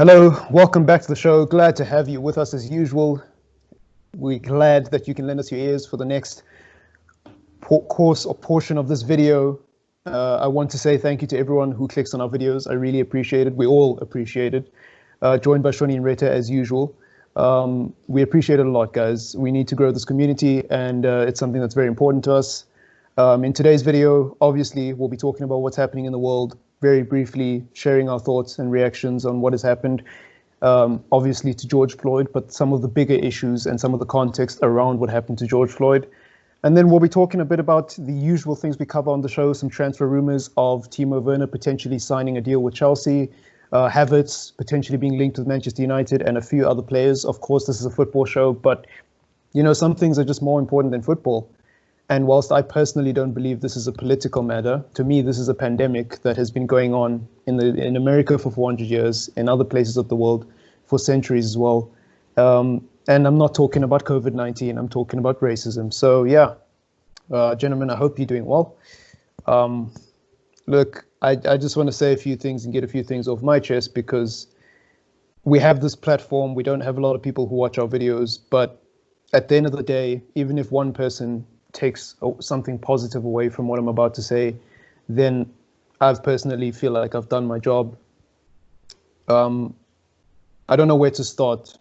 Hello, welcome back to the show. Glad to have you with us as usual. We're glad that you can lend us your ears for the next course or portion of this video. I want to say thank you to everyone who clicks on our videos. I really appreciate it. We all appreciate it. Joined by Shoni and Reta as usual. We appreciate it a lot, guys. We need to grow this community, and it's something that's very important to us. In today's video, obviously, we'll be talking about what's happening in the world, very briefly sharing our thoughts and reactions on what has happened, obviously to George Floyd, but some of the bigger issues and some of the context around what happened to George Floyd. And then we'll be talking a bit about the usual things we cover on the show, some transfer rumors of Werner potentially signing a deal with Chelsea, Haverts potentially being linked with Manchester United, and a few other players. Of course, this is a football show, but you know, some things are just more important than football. And whilst I personally don't believe this is a political matter, to me, this is a pandemic that has been going on in America for 400 years, in other places of the world for centuries as well. And I'm not talking about COVID-19, I'm talking about racism. So yeah, gentlemen, I hope you're doing well. Look, I just want to say a few things and get a few things off my chest, because we have this platform. We don't have a lot of people who watch our videos, but at the end of the day, even if one person takes something positive away from what I'm about to say, then I personally feel like I've done my job. I don't know where to start.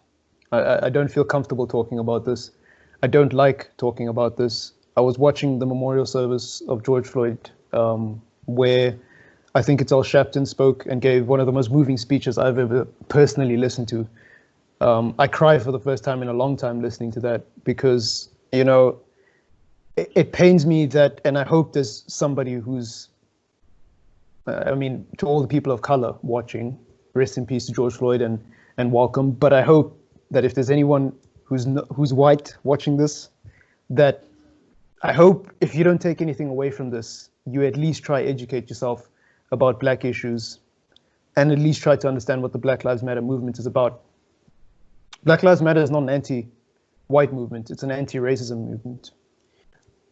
I don't feel comfortable talking about this. I don't like talking about this. I was watching the memorial service of George Floyd, where I think it's Al Sharpton spoke and gave one of the most moving speeches I've ever personally listened to. I cried for the first time in a long time listening to that, because, you know, it pains me that, and I hope there's somebody who's, I mean, to all the people of color watching, rest in peace to George Floyd and welcome. But I hope that if there's anyone who's white watching this, that I hope if you don't take anything away from this, you at least try educate yourself about black issues, and at least try to understand what the Black Lives Matter movement is about. Black Lives Matter is not an anti-white movement, it's an anti-racism movement.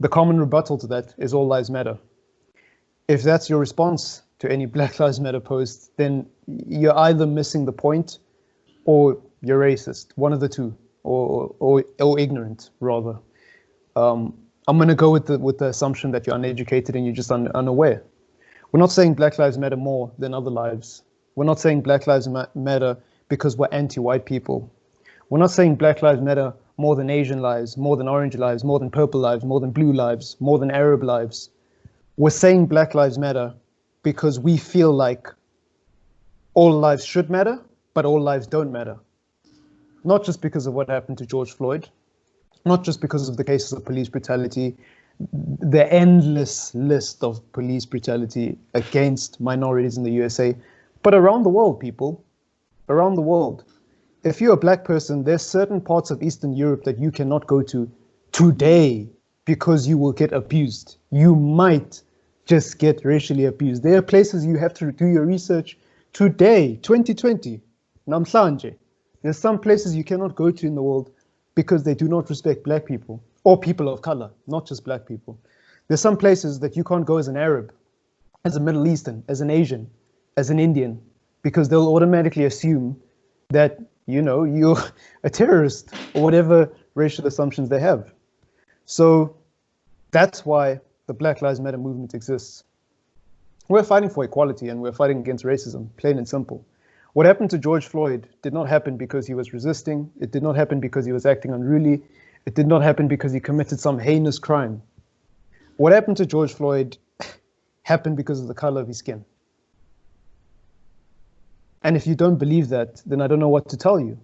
The common rebuttal to that is all lives matter. If that's your response to any Black Lives Matter post, then you're either missing the point or you're racist, one of the two, or ignorant, rather. I'm going to go with the assumption that you're uneducated and you're just unaware. We're not saying Black Lives Matter more than other lives. We're not saying Black Lives Matter because we're anti-white people. We're not saying Black Lives Matter more than Asian lives, more than orange lives, more than purple lives, more than blue lives, more than Arab lives. We're saying Black Lives Matter because we feel like all lives should matter, but all lives don't matter. Not just because of what happened to George Floyd, not just because of the cases of police brutality, the endless list of police brutality against minorities in the USA, but around the world, people, around the world. If you're a black person, there's certain parts of Eastern Europe that you cannot go to today because you will get abused. You might just get racially abused. There are places you have to do your research today, 2020, namhlanje. There's some places you cannot go to in the world because they do not respect black people or people of color, not just black people. There's some places that you can't go as an Arab, as a Middle Eastern, as an Asian, as an Indian, because they'll automatically assume that, you know, you're a terrorist or whatever racial assumptions they have. So that's why the Black Lives Matter movement exists. We're fighting for equality and we're fighting against racism, plain and simple. What happened to George Floyd did not happen because he was resisting. It did not happen because he was acting unruly. It did not happen because he committed some heinous crime. What happened to George Floyd happened because of the color of his skin. And if you don't believe that, then I don't know what to tell you.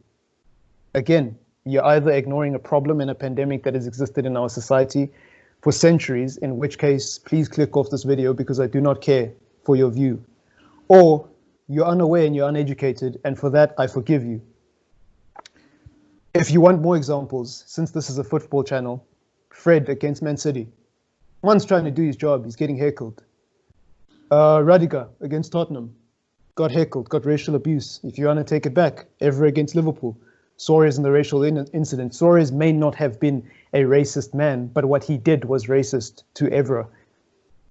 Again, you're either ignoring a problem and a pandemic that has existed in our society for centuries, in which case, please click off this video because I do not care for your view. Or you're unaware and you're uneducated, and for that, I forgive you. If you want more examples, since this is a football channel, Fred against Man City. One's trying to do his job, he's getting heckled. Radiga against Tottenham. Got heckled, got racial abuse. If you want to take it back, Evra against Liverpool. Suarez in the racial incident. Suarez may not have been a racist man, but what he did was racist to Evra.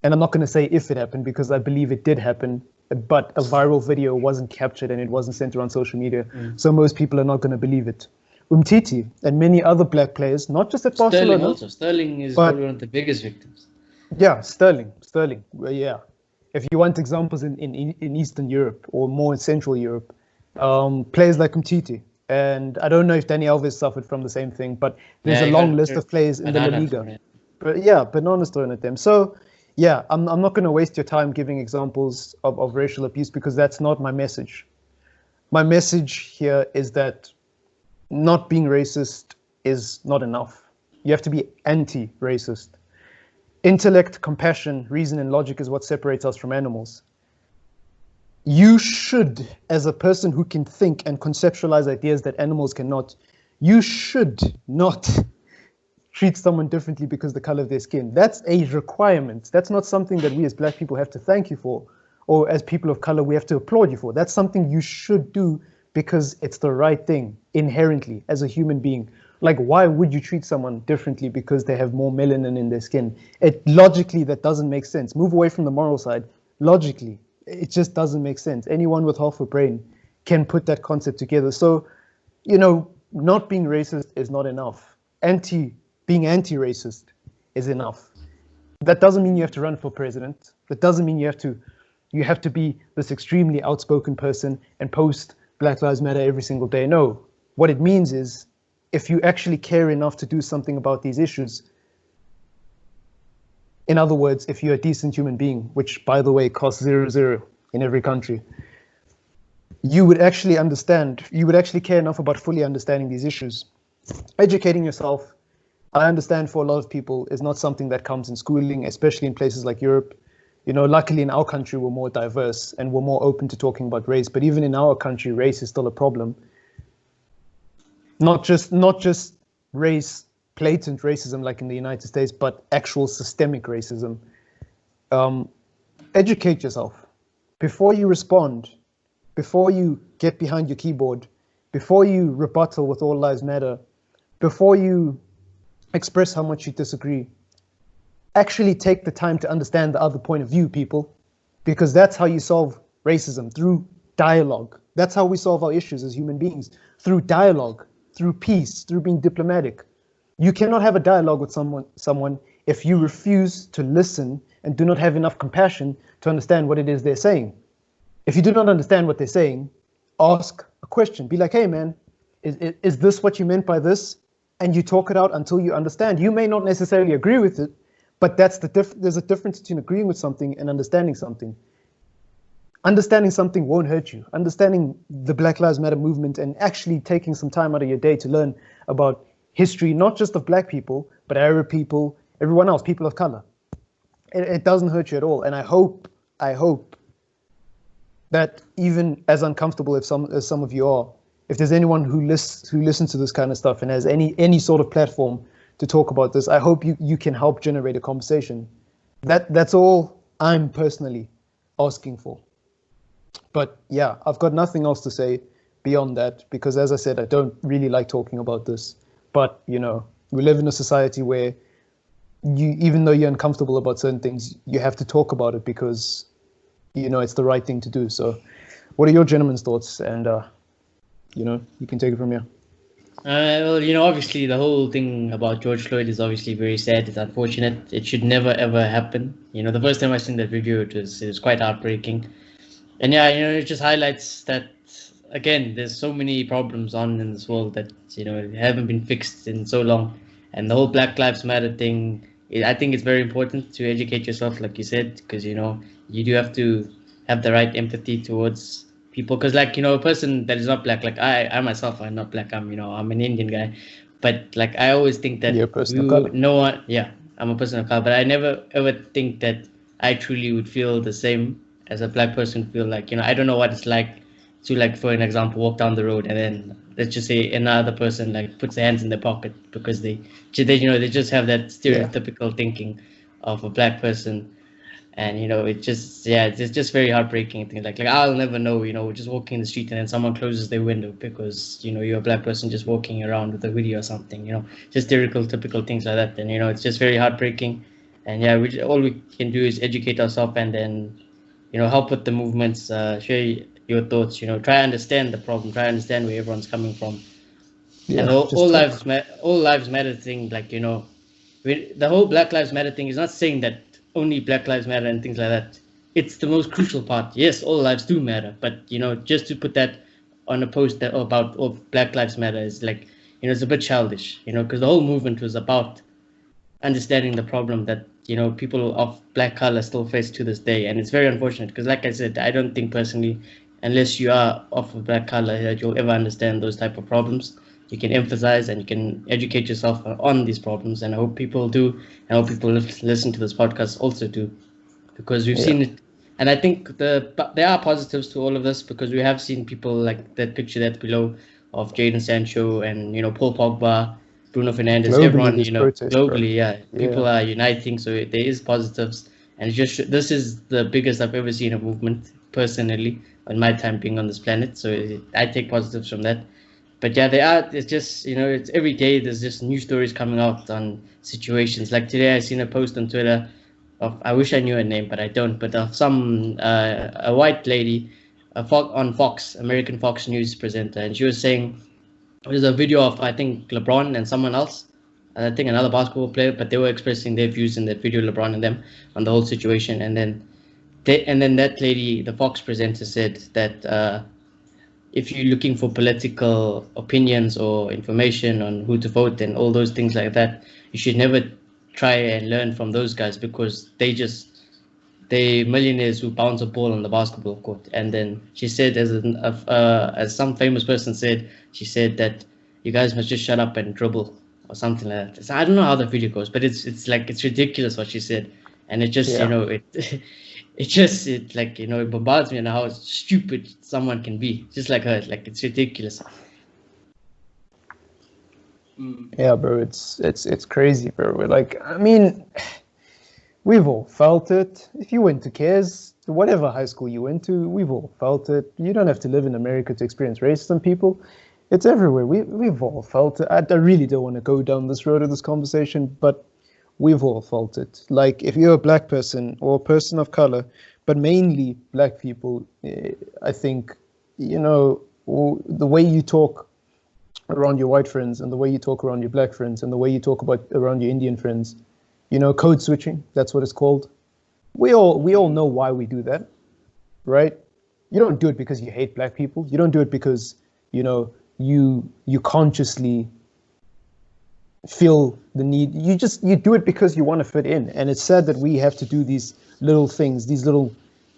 And I'm not going to say if it happened, because I believe it did happen. but a viral video wasn't captured and it wasn't sent around social media. So most people are not going to believe it. Umtiti and many other black players, not just at Sterling Barcelona. also. Sterling is probably one of the biggest victims. Yeah, Sterling. Yeah. If you want examples in Eastern Europe or more in Central Europe, players like Umtiti. And I don't know if Dani Alves suffered from the same thing, but there's a long list of players in the La Liga. But yeah, bananas thrown at them. So yeah, I'm not going to waste your time giving examples of racial abuse because that's not my message. My message here is that not being racist is not enough. You have to be anti-racist. Intellect, compassion, reason, and logic is what separates us from animals. You should, as a person who can think and conceptualize ideas that animals cannot, you should not treat someone differently because of the color of their skin. That's a requirement. That's not something that we as black people have to thank you for, or as people of color we have to applaud you for. That's something you should do because it's the right thing inherently as a human being. Like, why would you treat someone differently because they have more melanin in their skin? Logically, that doesn't make sense. Move away from the moral side. Logically, it just doesn't make sense. Anyone with half a brain can put that concept together. So, not being racist is not enough. Being anti-racist is enough. That doesn't mean you have to run for president. That doesn't mean you have to be this extremely outspoken person and post Black Lives Matter every single day. No, what it means is if you actually care enough to do something about these issues, in other words, if you're a decent human being, which by the way costs 0 in every country, you would actually understand, you would actually care enough about fully understanding these issues. Educating yourself, I understand for a lot of people, is not something that comes in schooling, especially in places like Europe. Luckily in our country, we're more diverse and we're more open to talking about race. But even in our country, race is still a problem. Not just race, blatant racism like in the United States, but actual systemic racism. Educate yourself before you respond, before you get behind your keyboard, before you rebuttal with all lives matter, before you express how much you disagree. Actually take the time to understand the other point of view, people, because that's how you solve racism, through dialogue. That's how we solve our issues as human beings, through dialogue, through peace, through being diplomatic. You cannot have a dialogue with someone if you refuse to listen and do not have enough compassion to understand what it is they're saying. If you do not understand what they're saying, ask a question. Be like, hey man, is this what you meant by this? And you talk it out until you understand. You may not necessarily agree with it, but that's there's a difference between agreeing with something and understanding something. Understanding something won't hurt you. Understanding the Black Lives Matter movement and actually taking some time out of your day to learn about history, not just of black people, but Arab people, everyone else, people of color. It doesn't hurt you at all. And I hope that even as uncomfortable as some of you are, if there's anyone who listens to this kind of stuff and has any sort of platform to talk about this, I hope you can help generate a conversation. That's all I'm personally asking for. But yeah, I've got nothing else to say beyond that, because as I said, I don't really like talking about this. But we live in a society where even though you're uncomfortable about certain things, you have to talk about it because it's the right thing to do. So what are your gentlemen's thoughts? And you can take it from here. Well, obviously the whole thing about George Floyd is obviously very sad. It's unfortunate. It should never ever happen. The first time I seen that video, it was quite heartbreaking. And yeah, it just highlights that, again, there's so many problems on in this world that haven't been fixed in so long. And the whole Black Lives Matter thing, I think it's very important to educate yourself, like you said, because you do have to have the right empathy towards people. Because a person that is not black, like I myself, I'm not black. I'm an Indian guy, but like I always think that you're a person of color. no one, yeah, I'm a person of color, but I never ever think that I truly would feel the same as a black person feel. Like I don't know what it's like to, like, for an example, walk down the road and then let's just say another person like puts their hands in their pocket because they just have that stereotypical thinking of a black person. And it's just very heartbreaking thing. Like I'll never know, we're just walking in the street and then someone closes their window because you're a black person just walking around with a hoodie or something. Just stereotypical things like that. And it's just very heartbreaking. And all we can do is educate ourselves and then help with the movements, share your thoughts, try understand the problem, try understand where everyone's coming from. And Yeah, the just talk. all lives matter thing, like, the whole Black Lives Matter thing is not saying that only Black Lives Matter and things like that. It's the most crucial part. Yes, all lives do matter, but just to put that on a post that about Black Lives Matter is like, it's a bit childish, because the whole movement was about understanding the problem that people of black color still face to this day. And it's very unfortunate because, like I said, I don't think personally, unless you are of a black color, that you'll ever understand those type of problems. You can emphasize and you can educate yourself on these problems, and I hope people do, and I hope people listen to this podcast also do, because we've Yeah, seen it. And I think there are positives to all of this, because we have seen people like that picture that's below of Jadon Sancho and Paul Pogba, Bruno Fernandes, globally everyone, this protest, bro. globally, yeah, Yeah, people are uniting. So there is positives, and this is the biggest I've ever seen a movement personally in my time being on this planet. So I take positives from that. But yeah, they are. It's just it's every day. There's just new stories coming out on situations. Like today, I seen a post on Twitter of, I wish I knew her name, but I don't. But of some a white lady, on Fox, American Fox News presenter, and she was saying there's a video of, I think, LeBron and someone else, I think another basketball player, but they were expressing their views in that video, LeBron and them, on the whole situation. And then that lady, the Fox presenter, said that if you're looking for political opinions or information on who to vote and all those things like that, you should never try and learn from those guys, because they millionaires who bounce a ball on the basketball court. And then she said, as some famous person said, she said that you guys must just shut up and dribble or something like that. So I don't know how the video goes, but it's like, it's ridiculous what she said, and it just yeah. it bombards me on how stupid someone can be, just like her. Like, it's ridiculous. Yeah, bro, it's crazy, bro. Like, I mean, we've all felt it. If you went to Cares, whatever high school you went to, we've all felt it. You don't have to live in America to experience racism, people. It's everywhere. We've all felt it. I really don't want to go down this road of this conversation, but we've all felt it. Like, if you're a black person or a person of color, but mainly black people, I think, the way you talk around your white friends and the way you talk around your black friends and the way you talk about around your Indian friends, code switching, that's what it's called. We all know why we do that, right? You don't do it because you hate black people. You don't do it because, you consciously feel the need. You do it because you want to fit in. And it's sad that we have to do these little things, these little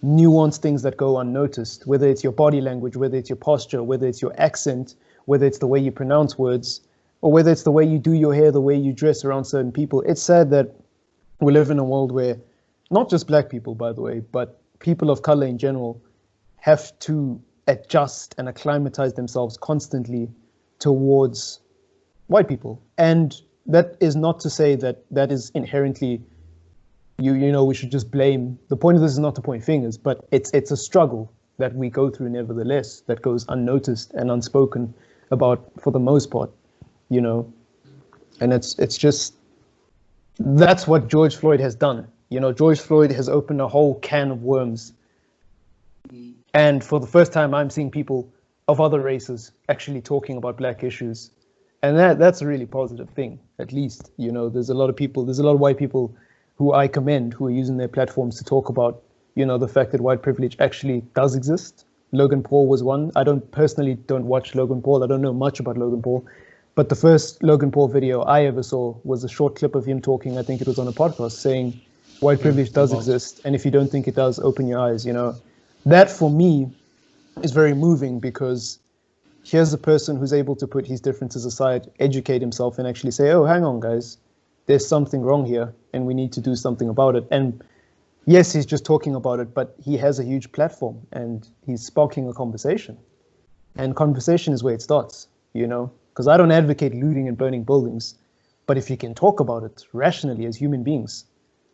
nuanced things that go unnoticed, whether it's your body language, whether it's your posture, whether it's your accent, whether it's the way you pronounce words, or whether it's the way you do your hair, the way you dress around certain people. It's sad that we live in a world where not just black people, by the way, but people of color in general have to adjust and acclimatize themselves constantly towards white people. And that is not to say that that is inherently, we should just blame. The point of this is not to point fingers, but it's a struggle that we go through nevertheless, that goes unnoticed and unspoken about for the most part, and it's just, that's what George Floyd has done. George Floyd has opened a whole can of worms. And for the first time, I'm seeing people of other races actually talking about black issues. And that's a really positive thing, at least. There's a lot of white people who I commend, who are using their platforms to talk about, the fact that white privilege actually does exist. Logan Paul was one. I personally don't watch Logan Paul. I don't know much about Logan Paul. But the first Logan Paul video I ever saw was a short clip of him talking, I think it was on a podcast, saying white privilege does exist. And if you don't think it does, open your eyes. That for me is very moving, because here's a person who's able to put his differences aside, educate himself, and actually say, oh, hang on, guys, there's something wrong here and we need to do something about it. And yes, he's just talking about it, but he has a huge platform and he's sparking a conversation. And conversation is where it starts, because I don't advocate looting and burning buildings, but if you can talk about it rationally as human beings,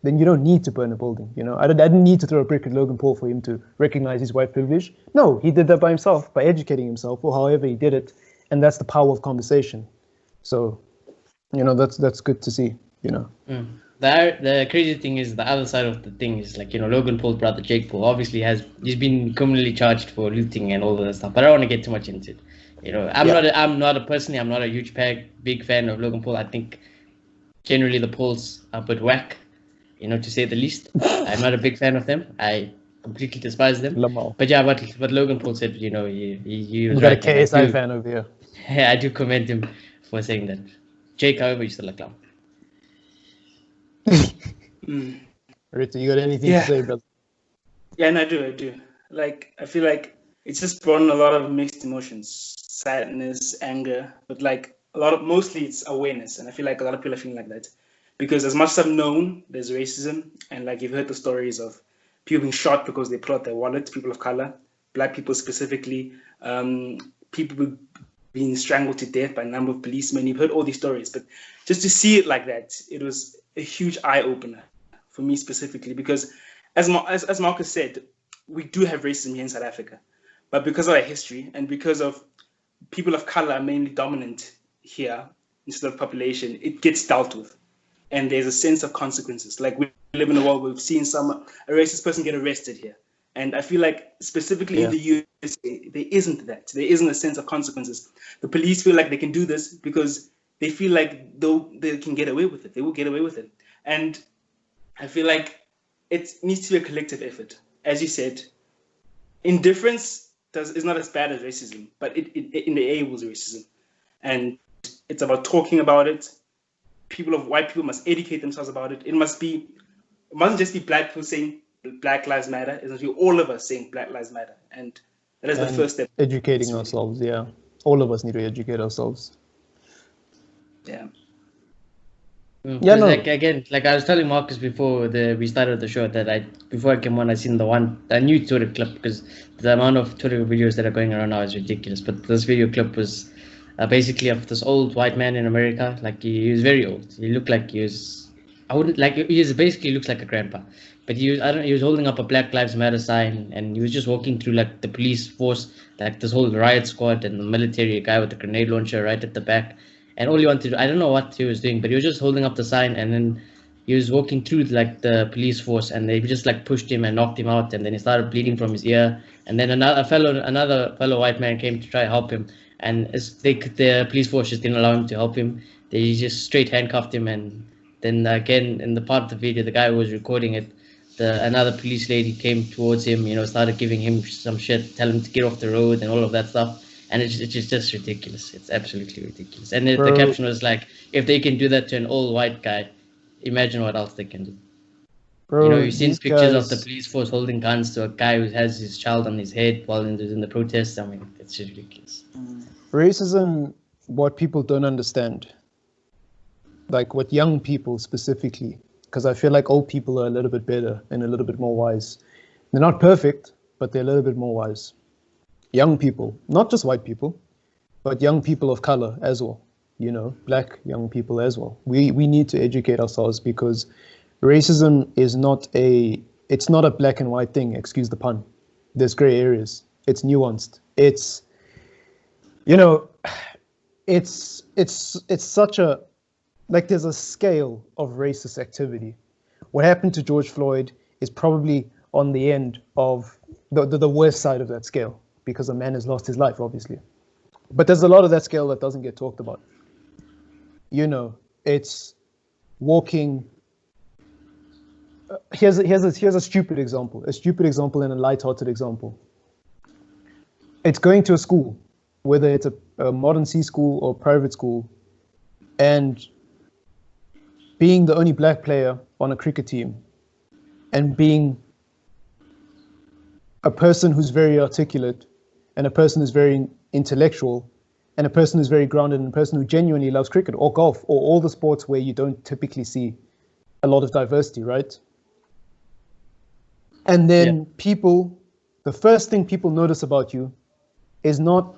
then you don't need to burn a building. I didn't need to throw a brick at Logan Paul for him to recognize his white privilege. No, he did that by himself, by educating himself, or however he did it. And that's the power of conversation. So, that's good to see, the crazy thing is the other side of the thing is like, Logan Paul's brother Jake Paul obviously he's been criminally charged for looting and all of that stuff, but I don't want to get too much into it. I'm not a huge big fan of Logan Paul. I think generally the Pauls are a bit whack, to say the least. I'm not a big fan of them. I completely despise them. Lamar. But yeah, but Logan Paul said, he was got right. a KSI fan over here. I do commend him for saying that. Jake, however, he's still a clown. Rita, you got anything to say, brother? Yeah, and I do. Like, I feel like it's just brought in a lot of mixed emotions, sadness, anger, but like mostly it's awareness, and I feel like a lot of people are feeling like that because as much as I've known there's racism, and like you've heard the stories of people being shot because they pull out their wallet, people of color, black people specifically, people being strangled to death by a number of policemen. You've heard all these stories, but just to see it like that, it was a huge eye opener for me specifically because as Marcus said, we do have racism here in South Africa, but because of our history and because of people of color are mainly dominant here instead of population, it gets dealt with. And there's a sense of consequences. Like we live in a world where we've seen a racist person get arrested here. And I feel like specifically in the USA, there isn't that. There isn't a sense of consequences. The police feel like they can do this because they feel like they can get away with it. They will get away with it. And I feel like it needs to be a collective effort. As you said, indifference is not as bad as racism, but it enables racism. And it's about talking about it. White people must educate themselves about it. It mustn't just be black people saying Black Lives Matter. It must be all of us saying Black Lives Matter. And that is the first step. Educating ourselves, yeah. All of us need to educate ourselves. Yeah. Yeah, no. Like I was telling Marcus before we started the show that before I came on, I seen a new Twitter clip because the amount of Twitter videos that are going around now is ridiculous. But this video clip was basically of this old white man in America. Like he was very old. He looked like he basically looks like a grandpa. But he was holding up a Black Lives Matter sign, and he was just walking through like the police force, like this whole riot squad and the military, a guy with a grenade launcher right at the back. And all he wanted to do, I don't know what he was doing, but he was just holding up the sign, and then he was walking through like the police force, and they just like pushed him and knocked him out, and then he started bleeding from his ear. And then another fellow white man came to try to help him, and the police force just didn't allow him to help him. They just straight handcuffed him, and then again in the part of the video, the guy who was recording it, another police lady came towards him, started giving him some shit, telling him to get off the road and all of that stuff. And it's just ridiculous. It's absolutely ridiculous. And the caption was like, if they can do that to an old white guy, imagine what else they can do. Bro, you've seen pictures of the police force holding guns to a guy who has his child on his head while in the protests. I mean, it's just ridiculous. Racism, what people don't understand, like what young people specifically, because I feel like old people are a little bit better and a little bit more wise. They're not perfect, but they're a little bit more wise. Young people, not just white people, but young people of color as well, black young people as well. We need to educate ourselves because racism is it's not a black and white thing, excuse the pun. There's gray areas. It's nuanced. It's such a, like there's a scale of racist activity. What happened to George Floyd is probably on the end of the worst side of that scale, because a man has lost his life, obviously. But there's a lot of that scale that doesn't get talked about. It's walking. Here's a stupid example. A stupid example and a light-hearted example. It's going to a school, whether it's a modern C school or private school, and being the only black player on a cricket team, and being a person who's very articulate, and a person who's very intellectual, and a person who's very grounded, and a person who genuinely loves cricket or golf or all the sports where you don't typically see a lot of diversity, right? And then the first thing people notice about you is not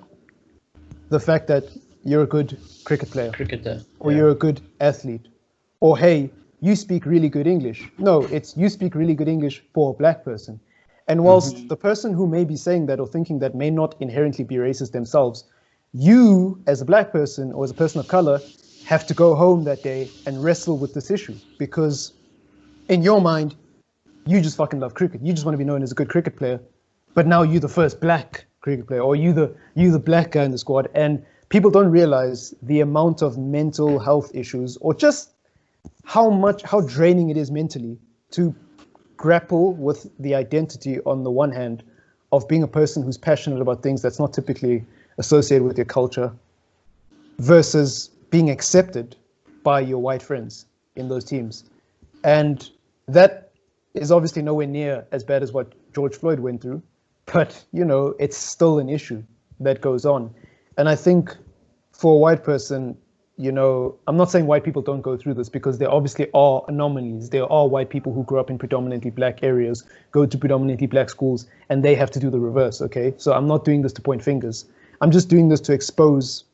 the fact that you're a good cricketer, or you're a good athlete, or hey, you speak really good English. No, it's you speak really good English for a black person. And whilst the person who may be saying that or thinking that may not inherently be racist themselves, you as a black person or as a person of color have to go home that day and wrestle with this issue, because in your mind, you just fucking love cricket. You just want to be known as a good cricket player, but now you're the first black cricket player, or you the black guy in the squad, and people don't realize the amount of mental health issues, or just how draining it is mentally to grapple with the identity on the one hand of being a person who's passionate about things that's not typically associated with your culture, versus being accepted by your white friends in those teams. And that is obviously nowhere near as bad as what George Floyd went through, but it's still an issue that goes on. And I think for a white person, I'm not saying white people don't go through this, because there obviously are anomalies. There are white people who grew up in predominantly black areas, go to predominantly black schools, and they have to do the reverse, okay? So I'm not doing this to point fingers. I'm just doing this to expose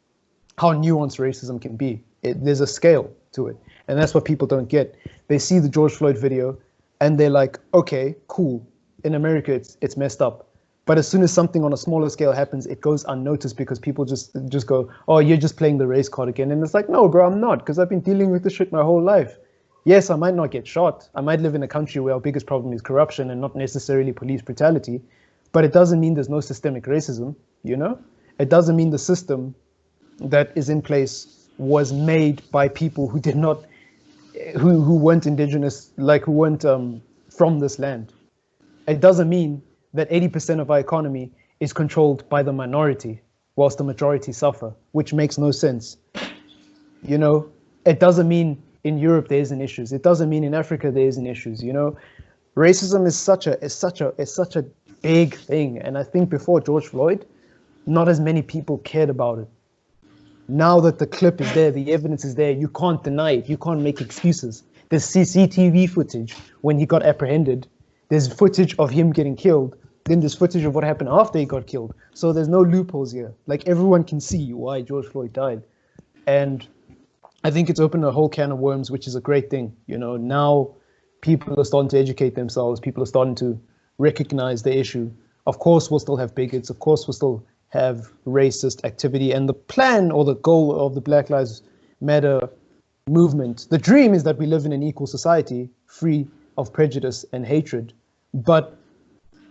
how nuanced racism can be. There's a scale to it, and that's what people don't get. They see the George Floyd video, and they're like, okay, cool. In America, it's messed up. But as soon as something on a smaller scale happens, it goes unnoticed, because people just go, oh, you're just playing the race card again. And it's like, no, bro, I'm not, because I've been dealing with this shit my whole life. Yes, I might not get shot. I might live in a country where our biggest problem is corruption and not necessarily police brutality. But it doesn't mean there's no systemic racism, It doesn't mean the system that is in place was made by people who did not, who weren't indigenous, who weren't from this land. It doesn't mean that 80% of our economy is controlled by the minority, whilst the majority suffer, which makes no sense. It doesn't mean in Europe there isn't issues. It doesn't mean in Africa there isn't issues. Racism is such a big thing, and I think before George Floyd, not as many people cared about it. Now that the clip is there, the evidence is there, you can't deny it. You can't make excuses. There's CCTV footage when he got apprehended. There's footage of him getting killed. Then there's footage of what happened after he got killed. So there's no loopholes here. Everyone can see why George Floyd died. And I think it's opened a whole can of worms, which is a great thing. Now people are starting to educate themselves. People are starting to recognize the issue. Of course, we'll still have bigots. Of course, we'll still have racist activity. And the plan or the goal of the Black Lives Matter movement, the dream is that we live in an equal society, free of prejudice and hatred. But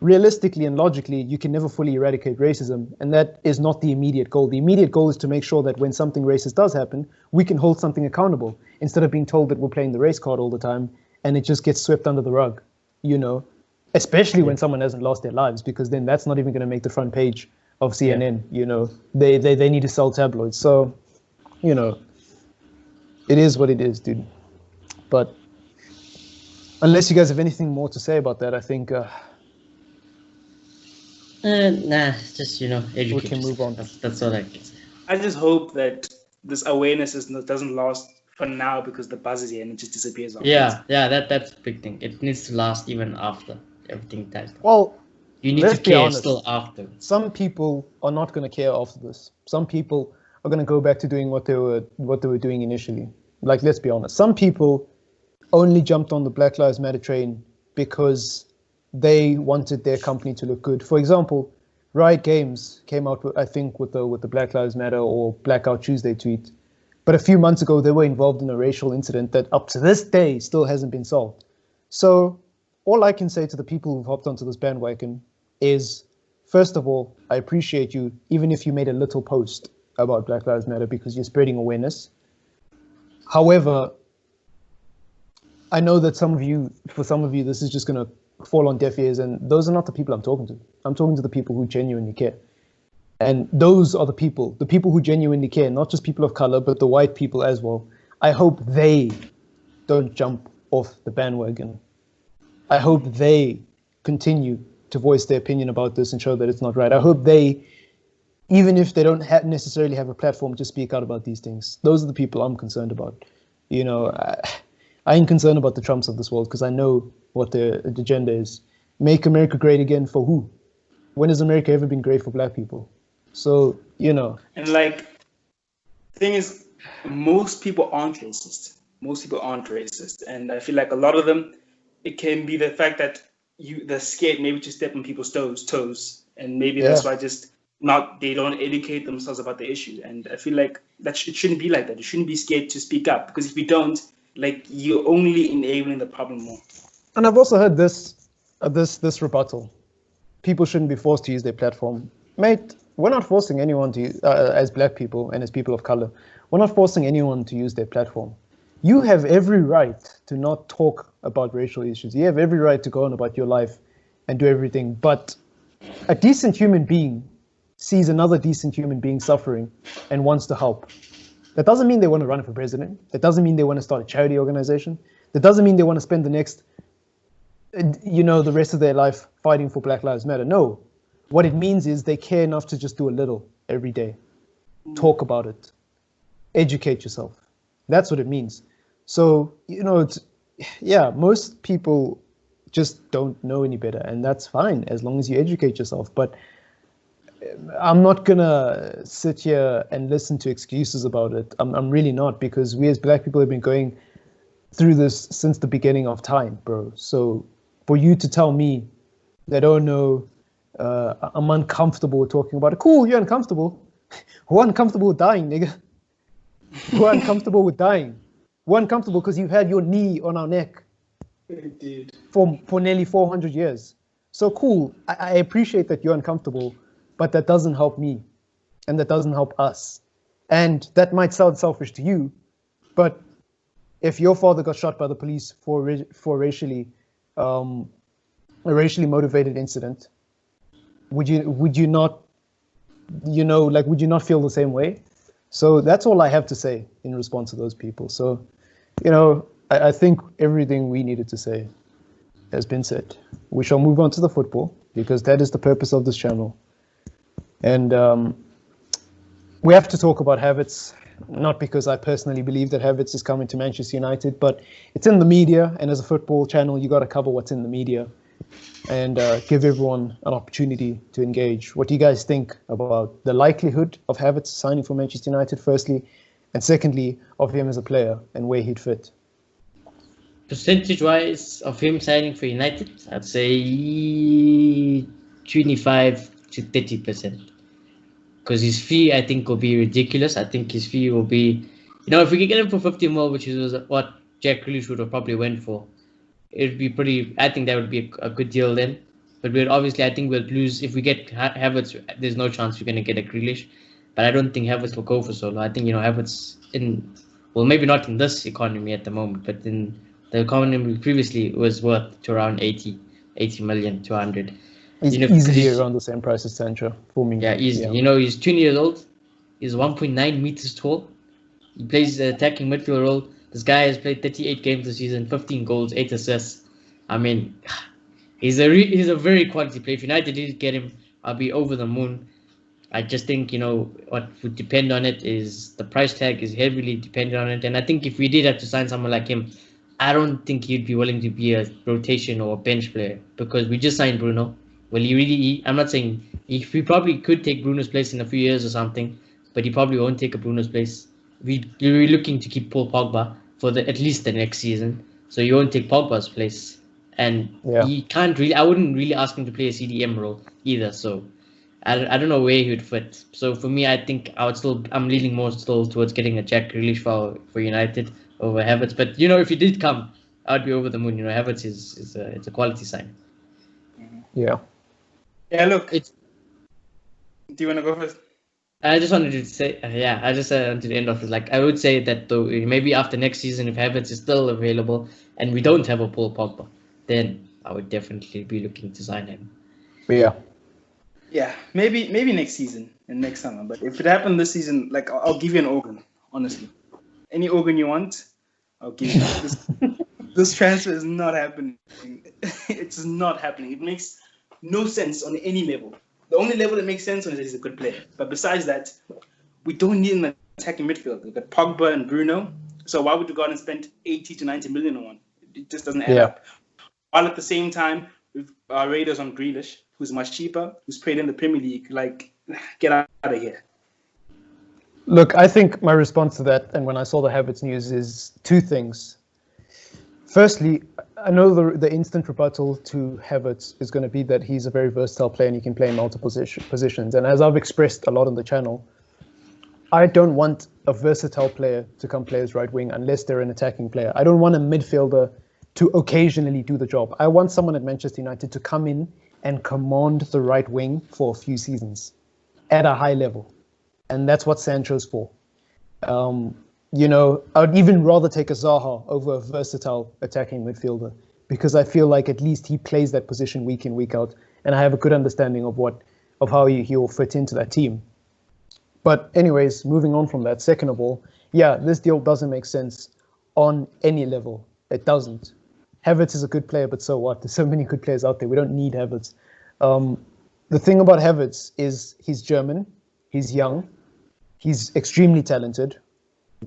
realistically and logically, you can never fully eradicate racism, and that is not the immediate goal. The immediate goal is to make sure that when something racist does happen, we can hold something accountable, instead of being told that we're playing the race card all the time, and it just gets swept under the rug, especially when someone hasn't lost their lives, because then that's not even going to make the front page of CNN. They need to sell tabloids. So, it is what it is, dude. But unless you guys have anything more to say about that, I think nah, just educate. We can move on. That's all I can say. I just hope that this awareness doesn't last for now, because the buzz is here and it just disappears. Yeah, that's a big thing. It needs to last even after everything dies. Well, you need to care still after. Some people are not going to care after this. Some people are going to go back to doing what they were doing initially. Let's be honest. Some people only jumped on the Black Lives Matter train because they wanted their company to look good. For example, Riot Games came out, I think, with the Black Lives Matter or Blackout Tuesday tweet. But a few months ago, they were involved in a racial incident that up to this day still hasn't been solved. So all I can say to the people who've hopped onto this bandwagon is, first of all, I appreciate you, even if you made a little post about Black Lives Matter, because you're spreading awareness. However, I know that for some of you, this is just going to fall on deaf ears, and those are not the people I'm talking to. I'm talking to the people who genuinely care. And those are the people who genuinely care, not just people of color, but the white people as well. I hope they don't jump off the bandwagon. I hope they continue to voice their opinion about this and show that it's not right. I hope they, even if they don't necessarily have a platform to speak out about these things, those are the people I'm concerned about. I ain't concerned about the Trumps of this world, because I know what their agenda is. Make America great again for who? When has America ever been great for black people? So, And the thing is, most people aren't racist. And I feel like a lot of them, it can be the fact that they're scared maybe to step on people's toes. And maybe that's why just they don't educate themselves about the issue. And I feel like it shouldn't be like that. You shouldn't be scared to speak up, because if you don't, like, you're only enabling the problem more. And I've also heard this rebuttal. People shouldn't be forced to use their platform. Mate, we're not forcing anyone to, as black people and as people of color, we're not forcing anyone to use their platform. You have every right to not talk about racial issues. You have every right to go on about your life and do everything. But a decent human being sees another decent human being suffering and wants to help. That doesn't mean they want to run for president. That doesn't mean they want to start a charity organization. That doesn't mean they want to spend the next, the rest of their life fighting for Black Lives Matter. No. What it means is they care enough to just do a little every day. Talk about it. Educate yourself. That's what it means. So, most people just don't know any better, and that's fine as long as you educate yourself. But I'm not gonna sit here and listen to excuses about it. I'm really not, because we as black people have been going through this since the beginning of time, bro. So for you to tell me that, oh no, I'm uncomfortable talking about it. Cool, you're uncomfortable. We're uncomfortable with dying, nigga. We're uncomfortable with dying. We're uncomfortable because you've had your knee on our neck for nearly 400 years. So cool, I appreciate that you're uncomfortable, but that doesn't help me, and that doesn't help us. And that might sound selfish to you, but if your father got shot by the police for a racially motivated incident, would you not feel the same way? So that's all I have to say in response to those people. So, I think everything we needed to say has been said. We shall move on to the football, because that is the purpose of this channel. And we have to talk about Haverts, not because I personally believe that Haverts is coming to Manchester United, but it's in the media, and as a football channel, you got to cover what's in the media and give everyone an opportunity to engage. What do you guys think about the likelihood of Havertz signing for Manchester United, firstly, and secondly, of him as a player and where he'd fit? Percentage-wise of him signing for United, I'd say 25 to 30%. Because his fee, I think, will be ridiculous. I think his fee will be, if we can get him for 50 mil, which is what Jack Grealish would have probably went for, it'd be pretty. I think that would be a good deal then. But I think we'll lose if we get Havertz. There's no chance we're going to get a Grealish. But I don't think Havertz will go for so low. I think Havertz maybe not in this economy at the moment, but in the economy previously was worth to around 80 million to 100. He's easily around the same price as Sancho for me. Yeah, easily. Yeah. He's 20 years old. He's 1.9 meters tall. He plays the attacking midfield role. This guy has played 38 games this season, 15 goals, 8 assists. I mean, he's a very quality player. If United did get him, I'll be over the moon. I just think, what would depend on it is the price tag is heavily dependent on it. And I think if we did have to sign someone like him, I don't think he'd be willing to be a rotation or a bench player, because we just signed Bruno. Well, I'm not saying he probably could take Bruno's place in a few years or something, but he probably won't take a Bruno's place. We're looking to keep Paul Pogba for at least the next season, so you won't take Pogba's place. And he can't really. I wouldn't really ask him to play a CDM role either. So I don't know where he would fit. So for me, I think I'm leaning more still towards getting a Jack Grealish for United over Havertz. But if he did come, I'd be over the moon. Havertz is a quality sign. Yeah. Yeah. Look. Do you want to go first? I just wanted to say, I just wanted to end off with, I would say that though, maybe after next season, if Havertz is still available and we don't have a Paul Pogba, then I would definitely be looking to sign him. Yeah. Yeah, maybe next season and next summer. But if it happened this season, I'll give you an organ, honestly. Any organ you want, I'll give you. This transfer is not happening. It's not happening. It makes no sense on any level. The only level that makes sense on is that he's a good player. But besides that, we don't need an attacking midfield. We've got Pogba and Bruno. So why would you go out and spend 80 to 90 million on one? It just doesn't add up. While at the same time, we've our Raiders on Grealish, who's much cheaper, who's played in the Premier League. Get out of here. Look, I think my response to that, and when I saw the Havertz news, is two things. Firstly, I know the instant rebuttal to Havertz is going to be that he's a very versatile player and he can play in multiple positions. And as I've expressed a lot on the channel, I don't want a versatile player to come play as right wing unless they're an attacking player. I don't want a midfielder to occasionally do the job. I want someone at Manchester United to come in and command the right wing for a few seasons at a high level. And that's what Sancho's for. You know, I would even rather take a Zaha over a versatile attacking midfielder because I feel like at least he plays that position week in, week out. And I have a good understanding of how he'll fit into that team. But anyways, moving on from that, second of all, yeah, this deal doesn't make sense on any level. It doesn't. Havertz is a good player, but so what? There's so many good players out there. We don't need Havertz. The thing about Havertz is he's German, he's young, he's extremely talented.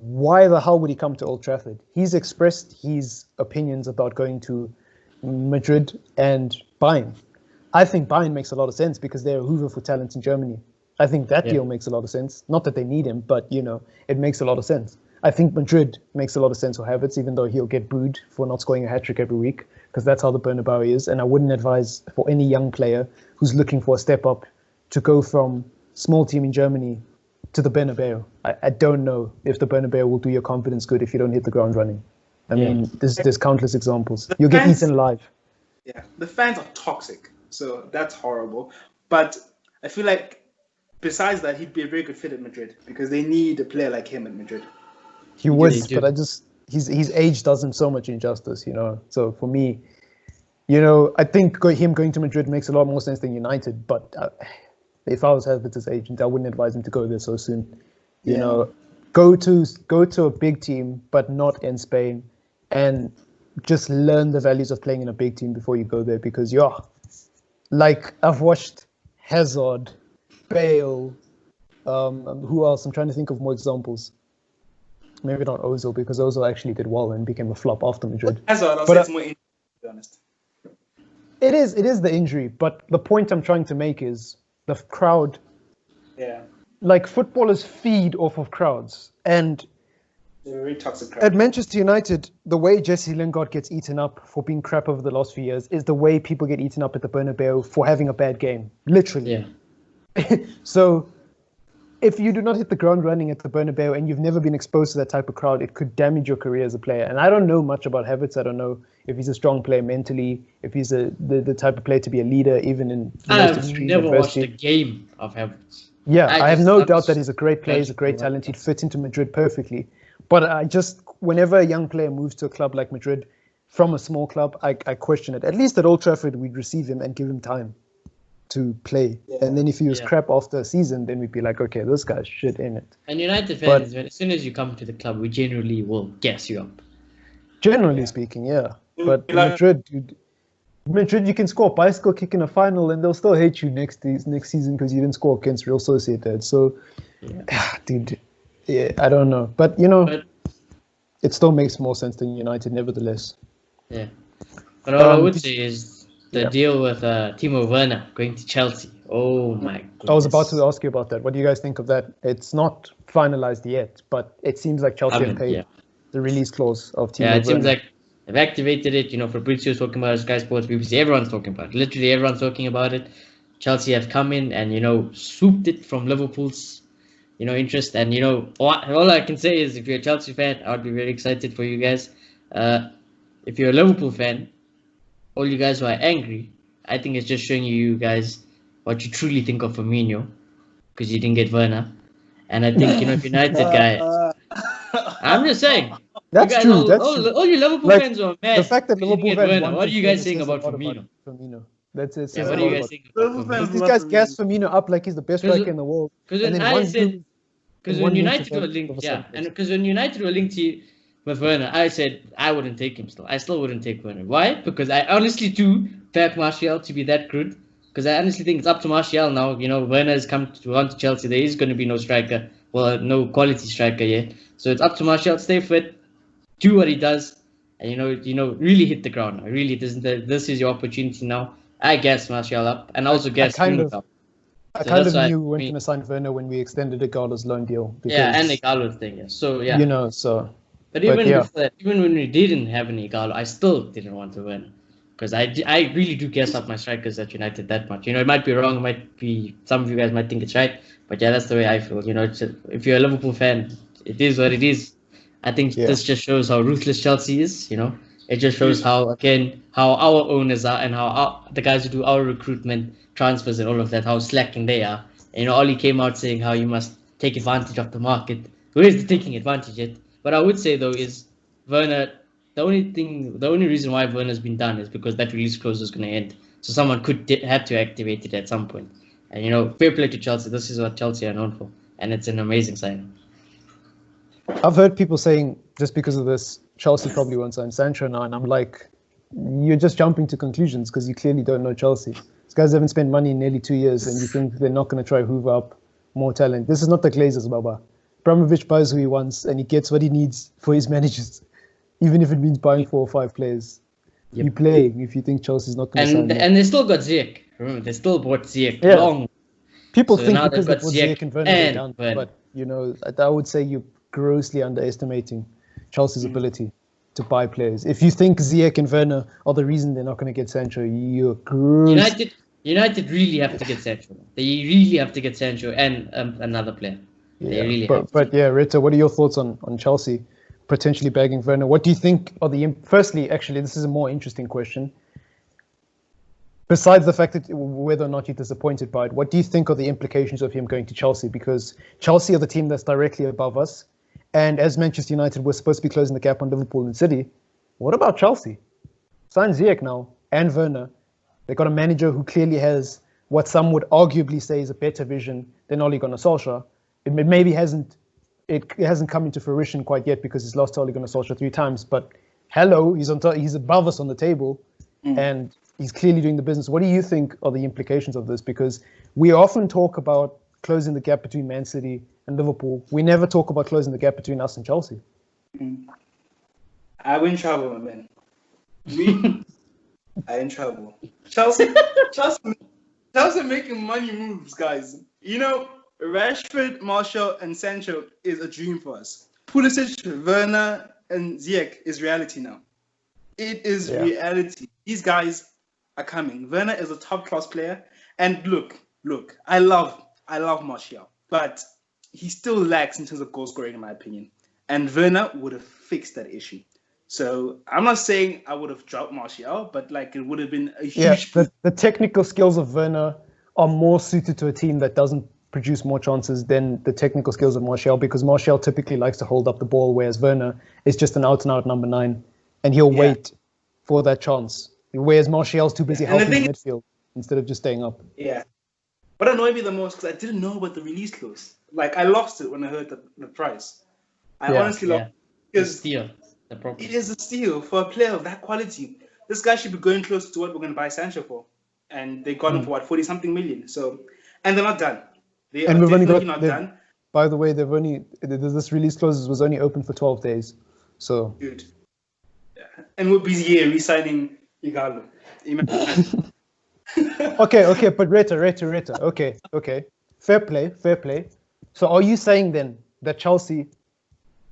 Why the hell would he come to Old Trafford? He's expressed his opinions about going to Madrid and Bayern. I think Bayern makes a lot of sense because they're a hoover for talent in Germany. I think that deal makes a lot of sense. Not that they need him, but, you know, it makes a lot of sense. I think Madrid makes a lot of sense for Havertz, even though he'll get booed for not scoring a hat-trick every week, because that's how the Bernabeu is. And I wouldn't advise for any young player who's looking for a step up to go from small team in Germany to the Bernabeu. I don't know if the Bernabeu will do your confidence good if you don't hit the ground running. I mean, there's countless examples. You'll get eaten alive. Yeah, the fans are toxic, so that's horrible. But I feel like besides that, he'd be a very good fit at Madrid because they need a player like him at Madrid. He would, but his age does him so much injustice, you know. So for me, you know, I think him going to Madrid makes a lot more sense than United. But if I was Havertz's agent, I wouldn't advise him to go there so soon. You know, go to a big team, but not in Spain, and just learn the values of playing in a big team before you go there. Because like I've watched Hazard, Bale, who else? I'm trying to think of more examples. Maybe not Ozil, because Ozil actually did well and became a flop after Madrid. Hazard, I'll say it's more injury, to be honest. It is the injury, but the point I'm trying to make is the crowd. Yeah. Like, footballers feed off of crowds. And they're a very toxic crowd. At Manchester United, the way Jesse Lingard gets eaten up for being crap over the last few years is the way people get eaten up at the Bernabeu for having a bad game. Literally. Yeah. So if you do not hit the ground running at the Bernabeu and you've never been exposed to that type of crowd, it could damage your career as a player. And I don't know much about Havertz. I don't know if he's a strong player mentally, if he's the type of player to be a leader, even in the most extreme adversity. I've never watched a game of Havertz. Yeah, I have no doubt that he's a great player. He's a great talent. He'd fit into Madrid perfectly. But whenever a young player moves to a club like Madrid from a small club, I question it. At least at Old Trafford, we'd receive him and give him time to play. Yeah. And then if he was crap after a season, then we'd be like, okay, this guy's shit in it. And United fans, as soon as you come to the club, we generally will gas you up. Generally speaking, yeah. But Madrid, you can score a bicycle kick in a final and they'll still hate you next season because you didn't score against Real Sociedad. So, dude, I don't know. But, it still makes more sense than United, nevertheless. Yeah. But all I would say is the deal with Timo Werner going to Chelsea. Oh, my goodness. I was about to ask you about that. What do you guys think of that? It's not finalized yet, but it seems like Chelsea have paid the release clause of Timo Werner. Yeah, it seems like they've activated it. Fabrizio's talking about it, Sky Sports, BBC, everyone's talking about it. Literally everyone's talking about it. Chelsea have come in and, swooped it from Liverpool's, interest. And, all I can say is if you're a Chelsea fan, I would be very excited for you guys. If you're a Liverpool fan, all you guys who are angry, I think it's just showing you guys what you truly think of Firmino because you didn't get Werner. And I think, if United guy, I'm just saying. That's true. All you Liverpool fans are mad. The fact that Liverpool fans what are you guys saying about Firmino? That's it. Yeah, what are you guys saying about Firmino? These guys gas Firmino up like he's the best striker in the world. Because when United were linked to with Werner, I said I wouldn't take him still. I still wouldn't take Werner. Why? Because I honestly do back Martial to be that good. Because I honestly think it's up to Martial now. Werner has come to Chelsea. There is going to be no striker. Well, no quality striker yet. So it's up to Martial to stay fit, do what he does, and really hit the ground now. Really, this is your opportunity now. I gas Martial up, and also gas Firmino up. I kind of knew we weren't going to sign Werner when we extended Igalo's loan deal. And Igalo's thing. Yeah. So yeah. But even before that, even when we didn't have an Igalo, I still didn't want to win. Because I really do gas up my strikers at United that much. You know, it might be wrong, it might be, some of you guys might think it's right, but yeah, that's the way I feel. You know, if you're a Liverpool fan, it is what it is. I think this just shows how ruthless Chelsea is, you know. It just shows how, again, how our owners are and how the guys who do our recruitment, transfers and all of that, how slacking they are. And, you know, Ollie came out saying how you must take advantage of the market. Where is the taking advantage yet? What I would say, though, is Werner, the only reason why Werner's been done is because that release clause is going to end. So someone had to activate it at some point. And, you know, fair play to Chelsea. This is what Chelsea are known for. And it's an amazing signing. I've heard people saying, just because of this, Chelsea probably won't sign Sancho now. And I'm like, you're just jumping to conclusions because you clearly don't know Chelsea. These guys haven't spent money in nearly 2 years and you think they're not going to try hoover up more talent. This is not the Glazers, Baba. Abramovich buys who he wants and he gets what he needs for his managers. Even if it means buying 4 or 5 players. You play if you think Chelsea's not going to sign. And they still got Ziyech. Remember, they still bought Ziyech long. People think because they bought Ziyech and Werner, they're down. But, you know, I would say you're grossly underestimating Chelsea's ability to buy players. If you think Ziyech and Werner are the reason they're not going to get Sancho, you're gross. United really have to get Sancho. They really have to get Sancho and another player. They really have to. But yeah, Rita, what are your thoughts on Chelsea potentially bagging Werner? What do you think are the... Firstly, actually, this is a more interesting question. Besides the fact that whether or not you're disappointed by it, what do you think are the implications of him going to Chelsea? Because Chelsea are the team that's directly above us. And as Manchester United, we're supposed to be closing the gap on Liverpool and City. What about Chelsea? Sign Ziyech now and Werner. They got a manager who clearly has what some would arguably say is a better vision than Ole Gunnar Solskjaer. It maybe hasn't come into fruition quite yet because he's lost to Ole Gunnar Solskjaer 3 times. But hello, he's above us on the table, and he's clearly doing the business. What do you think are the implications of this? Because we often talk about closing the gap between Man City and Liverpool. We never talk about closing the gap between us and Chelsea. I'm in trouble, man. I'm in trouble. Chelsea making money moves, guys. You know, Rashford, Martial, and Sancho is a dream for us. Pulisic, Werner, and Ziyech is reality now. It is reality. These guys are coming. Werner is a top-class player. And look, I love Martial, but he still lacks in terms of goal scoring, in my opinion. And Werner would have fixed that issue. So I'm not saying I would have dropped Martial, but like it would have been a huge... The technical skills of Werner are more suited to a team that doesn't produce more chances than the technical skills of Martial, because Martial typically likes to hold up the ball, whereas Werner is just an out-and-out number 9, and he'll wait for that chance. Whereas Martial's too busy helping the midfield instead of just staying up. Yeah. What annoyed me the most, because I didn't know about the release clause. Like, I lost it when I heard the price. I honestly lost it. Because steal. It is a steal for a player of that quality. This guy should be going close to what we're going to buy Sancho for. And they got him for, 40-something million. So, and they're not done. They are definitely not done. By the way, this release clause was only open for 12 days. So. Good. Yeah. And we're busy here re-signing Igalo. Okay, but Reta. Okay. Fair play. So are you saying then that Chelsea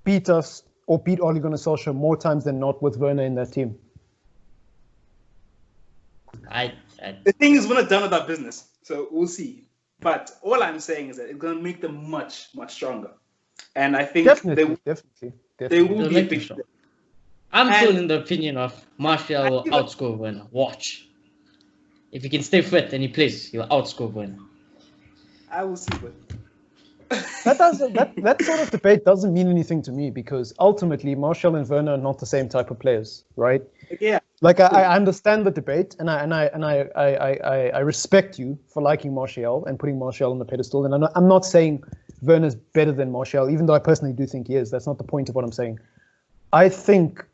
beat us or beat Ole Gunnar Solskjaer more times than not with Werner in that team? The thing is, we're not done with our business, so we'll see. But all I'm saying is that it's going to make them much, much stronger. And I think definitely. They will be a big strong. I'm still in the opinion of Martial will outscore Werner. Watch. If he can stay fit and he plays, he'll outscore Werner. I will see, but that sort of debate doesn't mean anything to me, because ultimately Martial and Werner are not the same type of players, right? Yeah. Like I understand the debate, and I respect you for liking Martial and putting Martial on the pedestal. And I'm not saying Werner's better than Martial, even though I personally do think he is. That's not the point of what I'm saying. I think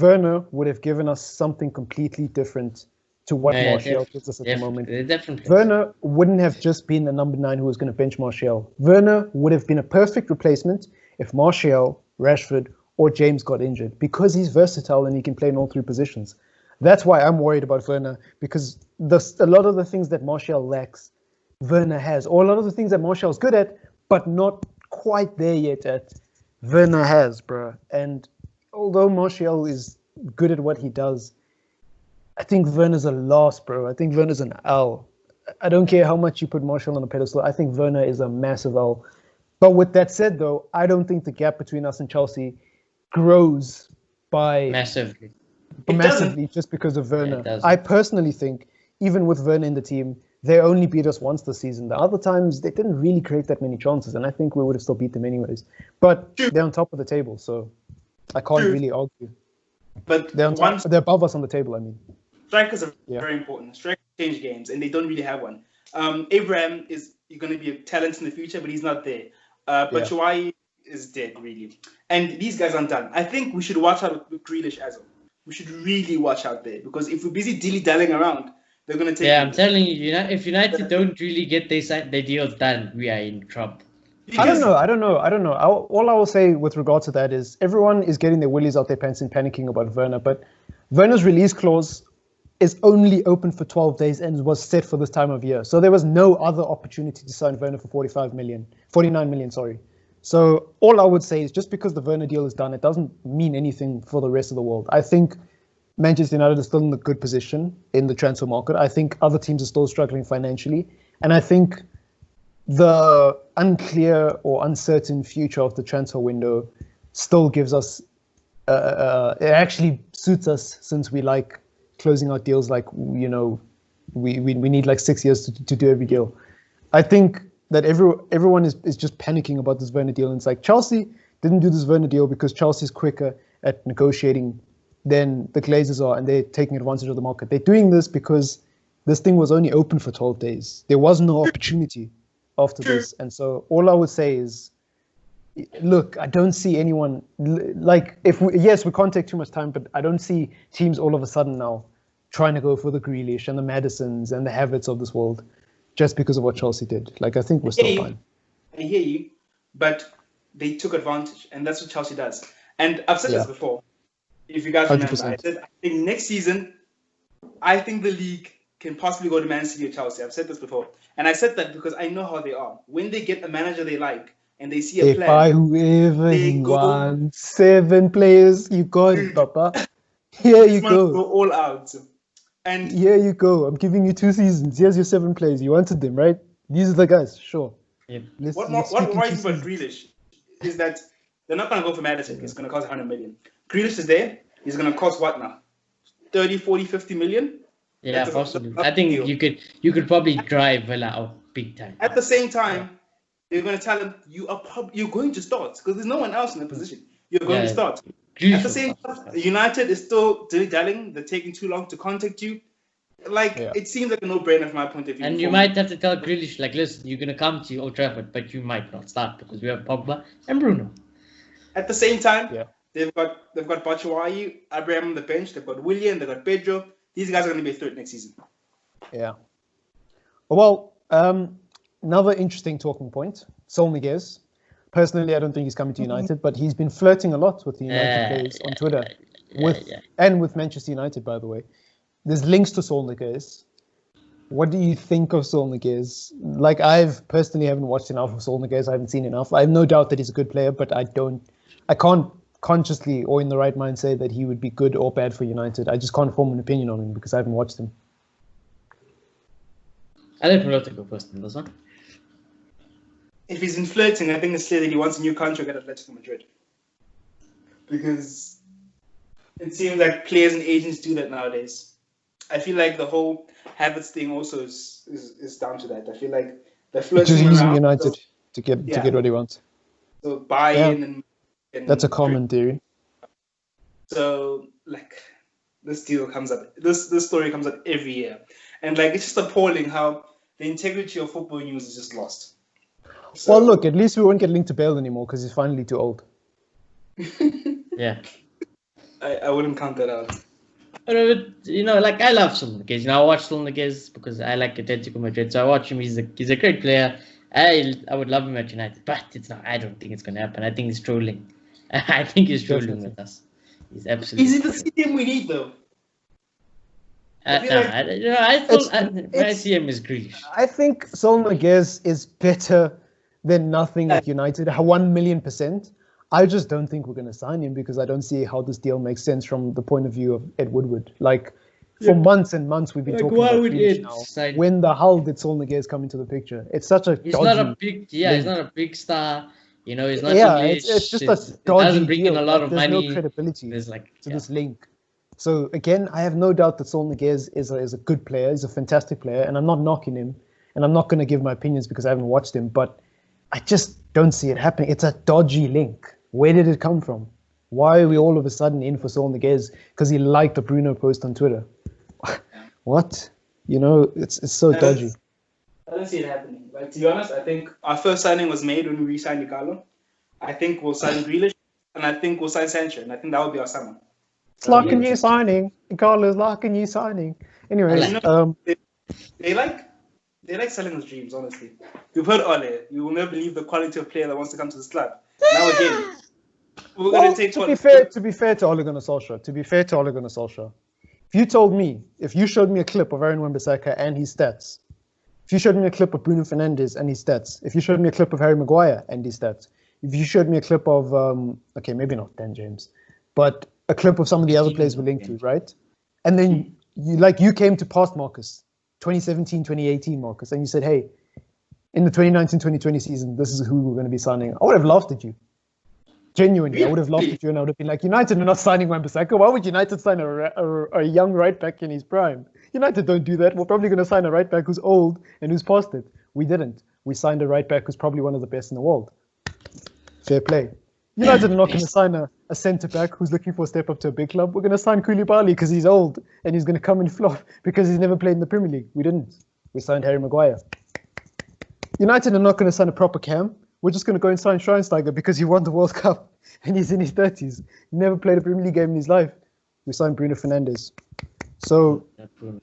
Werner would have given us something completely different to what Martial gives us at the moment. Werner wouldn't have just been the number 9 who was going to bench Martial. Werner would have been a perfect replacement if Martial, Rashford, or James got injured, because he's versatile and he can play in all 3 positions. That's why I'm worried about Werner, because a lot of the things that Martial lacks, Werner has, or a lot of the things that Martial's good at, but not quite there yet at, Werner has, bro. And although Martial is good at what he does, I think Werner's a loss, bro. I think Werner's an L. I don't care how much you put Martial on a pedestal. I think Werner is a massive L. But with that said, though, I don't think the gap between us and Chelsea grows by Massively. massively just because of Werner. I personally think, even with Werner in the team, they only beat us once this season. The other times, they didn't really create that many chances, and I think we would have still beat them anyways. But they're on top of the table, so I can't really argue. But they're above us on the table, I mean. Strikers are very important. Strikers change games, and they don't really have one. Abraham is going to be a talent in the future, but he's not there. But Chouai is dead, really. And these guys aren't done. I think we should watch out with Grealish as well. We should really watch out there, because if we're busy dilly-dallying around, they're going to take... Yeah, I'm telling you, if United don't really get their deals done, we are in trouble. I don't know. All I will say with regard to that is everyone is getting their willies out their pants and panicking about Werner, but Werner's release clause is only open for 12 days and was set for this time of year. So there was no other opportunity to sign Werner for 49 million, sorry. So all I would say is just because the Werner deal is done, it doesn't mean anything for the rest of the world. I think Manchester United is still in a good position in the transfer market. I think other teams are still struggling financially. And I think the unclear or uncertain future of the transfer window still gives us, it actually suits us, since we like closing out deals like, we need like 6 years to do every deal. I think that everyone is just panicking about this Werner deal. And it's like, Chelsea didn't do this Werner deal because Chelsea's quicker at negotiating than the Glazers are, and they're taking advantage of the market. They're doing this because this thing was only open for 12 days. There was no opportunity after this. And so all I would say is, look, I don't see anyone, like, we can't take too much time, but I don't see teams all of a sudden now trying to go for the Grealish and the Madisons and the Haverts of this world just because of what Chelsea did. Like, I think we're still fine. I hear you, but they took advantage, and that's what Chelsea does. And I've said this before. If you guys remember, 100%. I said, I think next season, I think the league can possibly go to Man City or Chelsea. I've said this before. And I said that because I know how they are. When they get a manager they like and they see a plan, buy whoever they want. 7 players, you got it, Papa. Here you go. Go all out. And here you go. I'm giving you 2 seasons. Here's your 7 players. You wanted them, right? These are the guys. Sure. Yeah. What worries about Grealish is that they're not going to go for Madison. It's going to cost 100 million. Grealish is there. He's going to cost what now? 30, 40, 50 million? Yeah, possibly. I think you could probably drive Villa out big time. At the same time, they're going to tell him you're going to start, because there's no one else in the position. You're going to start. At the same time, United is still dilly-dallying. They're taking too long to contact you. It seems like a no-brainer from my point of view. And you might have to tell Grealish, like, listen, you're going to come to Old Trafford, but you might not start because we have Pogba and Bruno. At the same time, they've got Batshuayi, Abraham on the bench. They've got Willian. They've got Pedro. These guys are going to be a threat next season. Yeah. Well, another interesting talking point, Saul Niguez. Personally, I don't think he's coming to United, but he's been flirting a lot with the United players on Twitter, and with Manchester United, by the way. There's links to Saul Niguez. What do you think of Saul Niguez? Like, I've personally haven't watched enough of Saul Niguez. I haven't seen enough. I have no doubt that he's a good player, but I can't consciously or in the right mind say that he would be good or bad for United. I just can't form an opinion on him because I haven't watched him. I let Peralta go first in this one. If he's in flirting, I think it's clear that he wants a new contract at Atletico Madrid. Because it seems like players and agents do that nowadays. I feel like the whole Havertz thing also is down to that. I feel like they're flirting just using United to get what he wants. So buy in and that's a common theory. So like this deal comes up, this story comes up every year, and like it's just appalling how the integrity of football news is just lost. So, well, look, at least we won't get linked to Bale anymore because he's finally too old. Yeah, I wouldn't count that out. But, I love Saul Niguez. I watch Saul Niguez because I like Atletico Madrid, so I watch him. He's a great player. I would love him at United, but it's not. I don't think it's going to happen. I think he's trolling. I think he's trolling with us. He's absolutely. Is it the CM we need though? I see him as Grealish. I think Saul Niguez is better than nothing at United, 1,000,000%. I just don't think we're going to sign him because I don't see how this deal makes sense from the point of view of Ed Woodward. Like, for months and months we've been talking about Grealish now. When the hell did Saul Niguez come into the picture? It's such a he's not a big he's not a big star. You know, he's not English. It's just a dodgy doesn't bring deal. in a lot of There's money. no credibility to this link. So again, I have no doubt that Saul Niguez is a good player. He's a fantastic player, and I'm not knocking him, and I'm not going to give my opinions because I haven't watched him, but I just don't see it happening. It's a dodgy link. Where did it come from? Why are we all of a sudden in for Saul Niguez because he liked a Bruno post on Twitter? What? You know, it's so dodgy. I don't see it happening. Like, to be honest, I think our first signing was made when we re-signed Igalo. I think we'll sign Grealish, and I think we'll sign Sancho, and I think that will be our summer. It's like a new signing. Igalo's like a new signing. Anyway, they like selling us dreams, honestly. You've heard Ole. You will never believe the quality of player that wants to come to this club. Now again, we're going to take... To be fair to Ole Gunnar Solskjaer, if you told me, if you showed me a clip of Aaron Wan-Bissaka and his stats, if you showed me a clip of Bruno Fernandes and his stats, if you showed me a clip of Harry Maguire and his stats, if you showed me a clip of, okay, maybe not Dan James, but a clip of some of the other players we're linked to, right? And then you came to past Marcus, 2017, 2018 Marcus, and you said, hey, in the 2019-2020 season, this is who we're going to be signing. I would have laughed at you. Genuinely, I would have laughed at you and I would have been like, United are not signing Wan-Bissaka. Why would United sign a young right back in his prime? United don't do that. We're probably going to sign a right back who's old and who's past it. We didn't. We signed a right back who's probably one of the best in the world. Fair play. United are not going to sign a centre back who's looking for a step up to a big club. We're going to sign Koulibaly because he's old and he's going to come and flop because he's never played in the Premier League. We didn't. We signed Harry Maguire. United are not going to sign a proper cam. We're just going to go and sign Schweinsteiger because he won the World Cup and he's in his 30s. He never played a Premier League game in his life. We signed Bruno Fernandes. So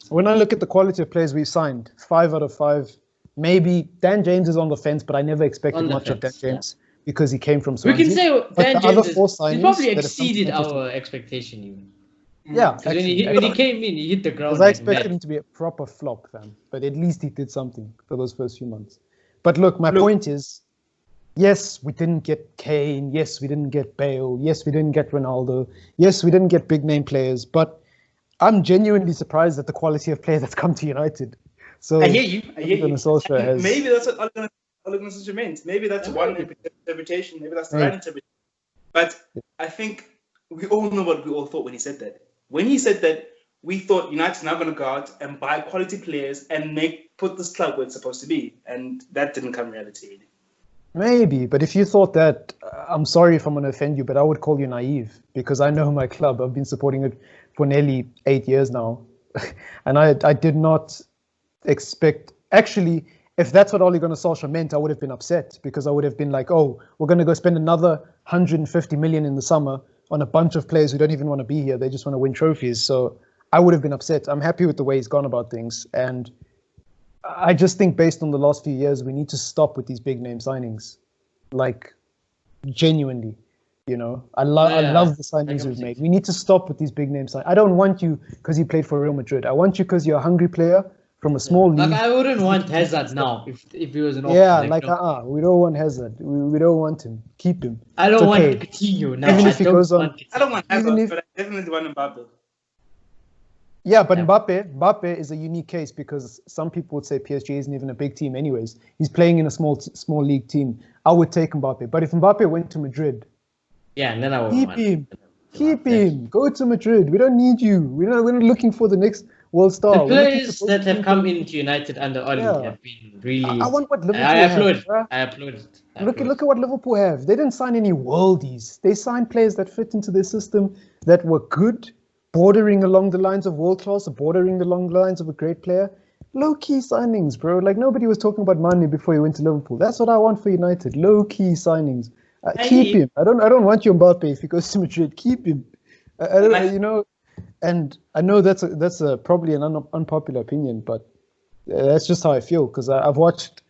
when I look at the quality of players we've signed, 5 out of 5, maybe Dan James is on the fence, but I never expected much of Dan James because he came from Swansea. We can say Dan James he probably exceeded our expectation even. Yeah. When he came in, he hit the ground. Because I expected him to be a proper flop, fam. But at least he did something for those first few months. But look, my point is, yes, we didn't get Kane. Yes, we didn't get Bale. Yes, we didn't get Ronaldo. Yes, we didn't get big name players. But I'm genuinely surprised at the quality of player that's come to United. So I hear you. Maybe that's what Ole Gunnar Solskjaer meant. Maybe that's one interpretation. Maybe that's the right interpretation. But I think we all know what we all thought when he said that. When he said that, we thought United's now going to go out and buy quality players and put this club where it's supposed to be. And that didn't come reality, really. Maybe, but if you thought that, I'm sorry if I'm going to offend you, but I would call you naive because I know my club. I've been supporting it for nearly 8 years now. And I did not expect, actually, if that's what Ole Gunnar Solskjaer meant, I would have been upset because I would have been like, oh, we're going to go spend another 150 million in the summer on a bunch of players who don't even want to be here. They just want to win trophies. So I would have been upset. I'm happy with the way he's gone about things. And I just think based on the last few years, we need to stop with these big name signings. Like, genuinely, you know, I love the signings we've made. We need to stop with these big name signings. I don't want you because you played for Real Madrid. I want you because you're a hungry player from a small league. Like, I wouldn't want Hazard now if he was an option. Yeah, we don't want Hazard. We don't want him. Keep him. I don't want Coutinho now. Even if he goes on, I don't want Hazard, but I definitely want Mbappe. Yeah, but Mbappe is a unique case because some people would say PSG isn't even a big team anyways. He's playing in a small league team. I would take Mbappe. But if Mbappe went to Madrid, and then I would keep him. Go to Madrid. We don't need you. We're not looking for the next world star. The players that have come into United under Ole have been really... I want what Liverpool I applaud it. Look at what Liverpool have. They didn't sign any worldies. They signed players that fit into their system, that were good, bordering along the lines of world class, bordering along the lines of a great player. Low-key signings, bro. Like, nobody was talking about Mane before he went to Liverpool. That's what I want for United. Low-key signings. Keep him. I don't want you Mbappe if he goes to Madrid. Keep him. I don't, you know, and I know that's probably an unpopular opinion, but that's just how I feel because I've watched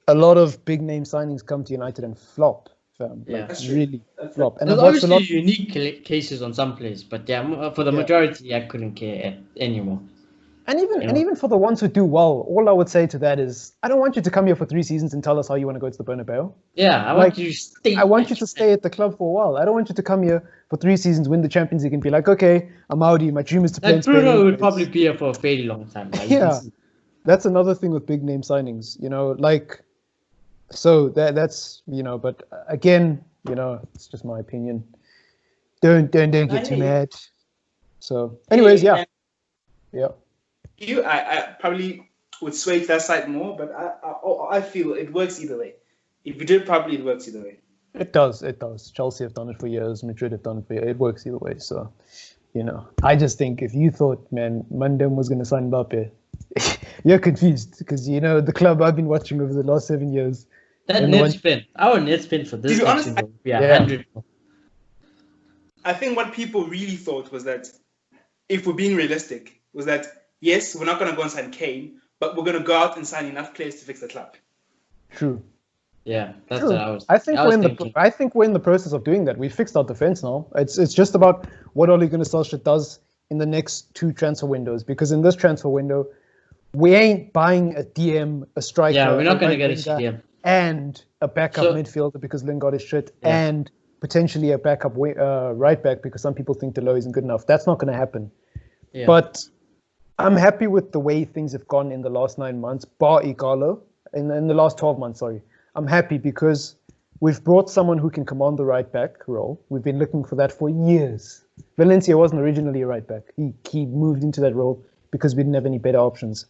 a lot of big name signings come to United and flop. Really flop. And there's obviously unique cases on some players, but for the majority, I couldn't care anymore. And even for the ones who do well, all I would say to that is, I don't want you to come here for 3 seasons and tell us how you want to go to the Bernabeu. Yeah, I want you to stay. I want you to stay at the club for a while. I don't want you to come here for 3 seasons, win the Champions League, and be like, okay, I'm out. My dream is to play in Spain. Bruno would probably be here for a very long time. Like, yeah, that's another thing with big name signings. So that's But again, it's just my opinion. Don't get too mad. So, anyways, yeah. I probably would sway to that side more, but I feel it works either way. If you do it properly, it works either way. It does. Chelsea have done it for years. Madrid have done it for years. It works either way. So, I just think if you thought, man, Mandem was going to sign Mbappe, you're confused because, the club I've been watching over the last 7 years. That net spin. Our net spin for this season will be 100. I think what people really thought was that, if we're being realistic, was that, yes, we're not going to go and sign Kane, but we're going to go out and sign enough players to fix the club. True. Yeah, that's what I was. I think we're in the process of doing that. We fixed our defense now. It's just about what Ole Gunnar Solskjaer does in the next 2 transfer windows. Because in this transfer window, we ain't buying a DM, a striker. Yeah, we're not going to get a CDM and a backup midfielder because Lingard is shit, and potentially a backup right back because some people think Delo isn't good enough. That's not going to happen. Yeah. But I'm happy with the way things have gone in the last 9 months, bar Igalo, in the last 12 months, sorry. I'm happy because we've brought someone who can command the right back role. We've been looking for that for years. Valencia wasn't originally a right back. He moved into that role because we didn't have any better options.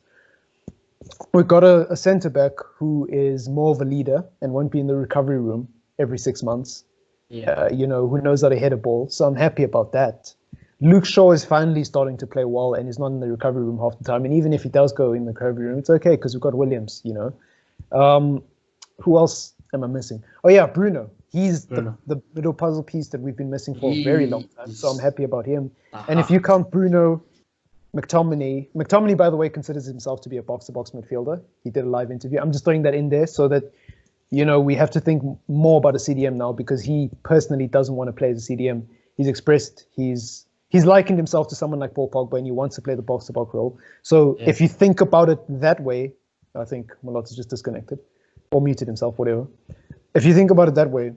We've got a centre back who is more of a leader and won't be in the recovery room every 6 months. Yeah. Who knows how to head a ball. So I'm happy about that. Luke Shaw is finally starting to play well and he's not in the recovery room half the time. And even if he does go in the recovery room, it's okay because we've got Williams, Who else am I missing? Oh, yeah, Bruno. He's the little puzzle piece that we've been missing for a very long time. So I'm happy about him. And if you count Bruno, McTominay, by the way, considers himself to be a box-to-box midfielder. He did a live interview. I'm just throwing that in there so that, we have to think more about a CDM now because he personally doesn't want to play as a CDM. He's expressed he's likened himself to someone like Paul Pogba and he wants to play the box-to-box role. So if you think about it that way, I think Malot's just disconnected or muted himself, whatever. If you think about it that way,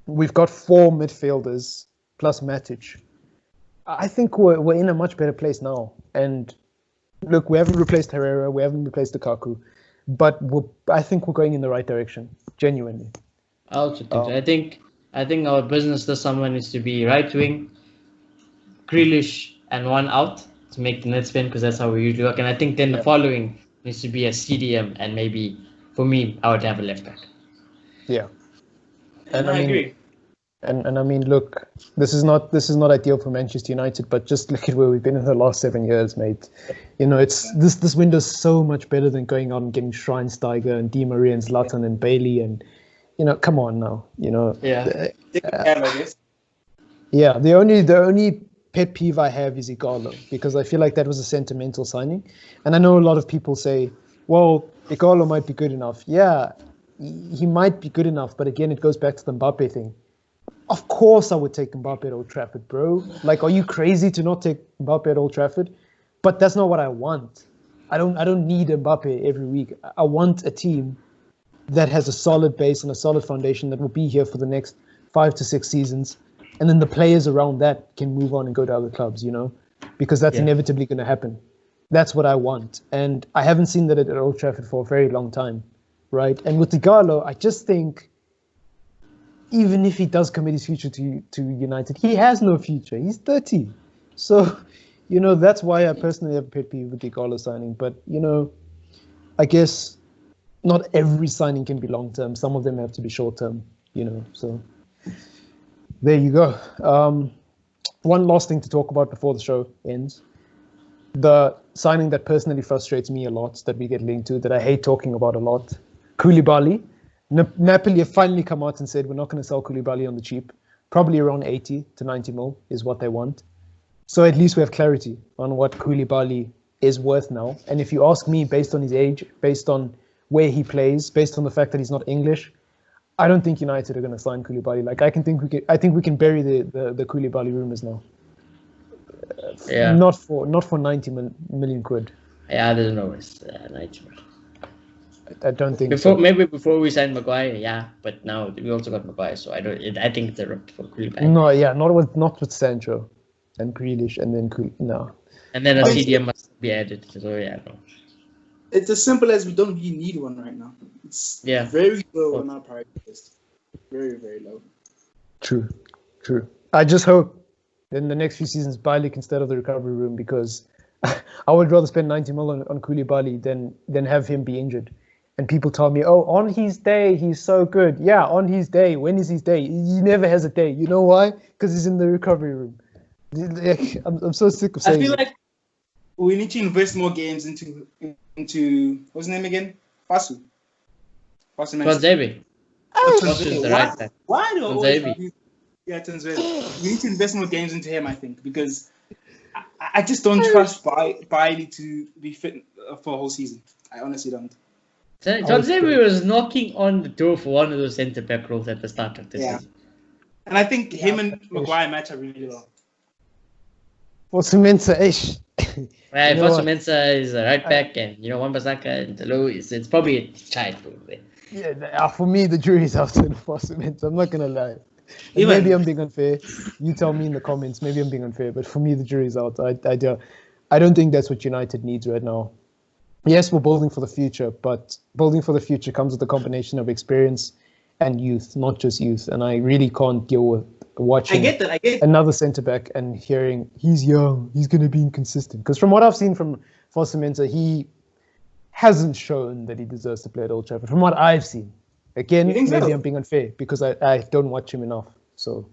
we've got 4 midfielders plus Matic. I think we're in a much better place now. And look, we haven't replaced Herrera, we haven't replaced Lukaku, but I think we're going in the right direction, genuinely. I also think I think our business this summer needs to be right wing, Grealish, and one out to make the net spin because that's how we usually work. And I think then the following needs to be a CDM and maybe, for me, I would have a left back. Yeah. And I agree. And I mean, look, this is not ideal for Manchester United, but just look at where we've been in the last 7 years, mate. It's this window's so much better than going out and getting Schweinsteiger and Di Maria and Zlatan and Bailey and come on now, Yeah. I guess. Yeah, the only pet peeve I have is Igalo because I feel like that was a sentimental signing, and I know a lot of people say, well, Igalo might be good enough. Yeah, he might be good enough, but again, it goes back to the Mbappe thing. Of course I would take Mbappe at Old Trafford, bro. Like, are you crazy to not take Mbappe at Old Trafford? But that's not what I want. I don't need Mbappe every week. I want a team that has a solid base and a solid foundation that will be here for the next 5 to 6 seasons. And then the players around that can move on and go to other clubs, because that's inevitably going to happen. That's what I want. And I haven't seen that at Old Trafford for a very long time, right? And with Igalo, I just think even if he does commit his future to United, he has no future. He's 30. So, that's why I personally have a pet peeve with the Igalo signing. But, I guess not every signing can be long-term. Some of them have to be short-term, so there you go. One last thing to talk about before the show ends. The signing that personally frustrates me a lot, that we get linked to, that I hate talking about a lot, Koulibaly. Napoli have finally come out and said we're not going to sell Koulibaly on the cheap. Probably around 80 to 90 mil is what they want. So at least we have clarity on what Koulibaly is worth now. And if you ask me, based on his age, based on where he plays, based on the fact that he's not English, I don't think United are going to sign Koulibaly. Like I think we can bury the Koulibaly rumors now. Yeah. Not for 90 million quid. Yeah, there's no risk. 90 million. I don't think Before so. maybe before we signed Maguire, yeah, but now we also got Maguire, so I think it's a rip for Koulibaly. No, yeah, not with Sancho and Grealish, and then no. And then a CDM must be added. So yeah, no. It's as simple as we don't really need one right now. It's very low on our priority list. Very, very low. True. I just hope in the next few seasons Bailey can stay out of the recovery room, because I would rather spend 90 million on Koulibaly than have him be injured. And people tell me, oh, on his day, he's so good. Yeah, on his day. When is his day? He never has a day. You know why? Because he's in the recovery room. I'm so sick of saying I feel like we need to invest more games into what's his name again? Fasu. Tanzania. The right back. Why do Tanzania? Yeah, Tanzania. We need to invest more games into him, I think, because I just don't trust Bailey to be fit for a whole season. I honestly don't. Tanzania was knocking on the door for one of those centre back roles at the start of the season. And I think him and Maguire match are really well. What's Mensah-ish? Right, Mensah is a right back, and Wan-Bissaka and Talo it's probably a child. Yeah, for me the jury's out on Mensah. I'm not gonna lie. Maybe I'm being unfair. You tell me in the comments. Maybe I'm being unfair, but for me the jury's out. I don't think that's what United needs right now. Yes, we're building for the future, but building for the future comes with a combination of experience and youth, not just youth. And I really can't deal with watching another centre-back and hearing he's young, he's going to be inconsistent. Because from what I've seen from Mensah, he hasn't shown that he deserves to play at Old Trafford. From what I've seen. Again, maybe I'm being unfair because I don't watch him enough. So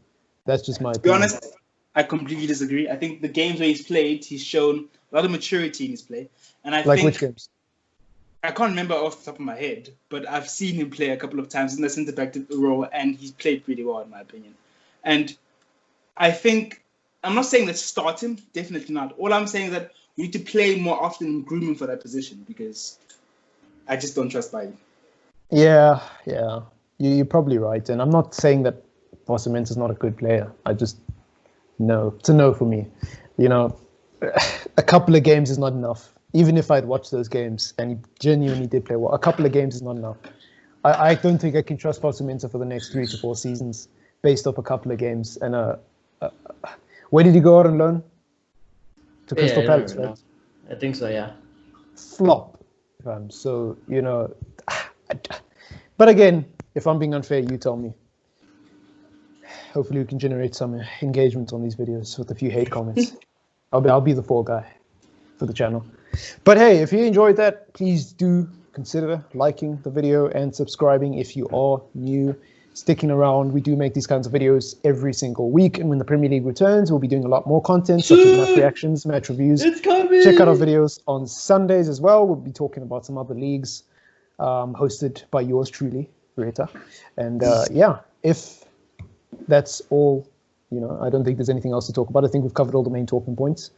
that's just my opinion. To be honest, I completely disagree. I think the games where he's played, he's shown a lot of maturity in his play. And I think, which games? I can't remember off the top of my head, but I've seen him play a couple of times in the centre-back role, and he's played pretty well, in my opinion. And I think, I'm not saying let's start him, definitely not. All I'm saying is that we need to play more often and groom him for that position, because I just don't trust Bailey. Yeah. You're probably right. And I'm not saying that Mensah is not a good player. I just, no. It's a no for me. A couple of games is not enough. Even if I'd watched those games and he genuinely did play well, a couple of games is not enough. I don't think I can trust Mensah for the next 3 to 4 seasons based off a couple of games. And where did he go out on loan? To Crystal Palace, right? I think so, yeah. Flop. So, but again, if I'm being unfair, you tell me. Hopefully we can generate some engagement on these videos with a few hate comments. I'll be the fall guy for the channel. But hey, if you enjoyed that, please do consider liking the video and subscribing if you are new, sticking around. We do make these kinds of videos every single week, and when the Premier League returns, we'll be doing a lot more content, such as match reactions, match reviews. It's coming! Check out our videos on Sundays as well. We'll be talking about some other leagues, hosted by yours truly, Rita. And if that's all, I don't think there's anything else to talk about. I think we've covered all the main talking points.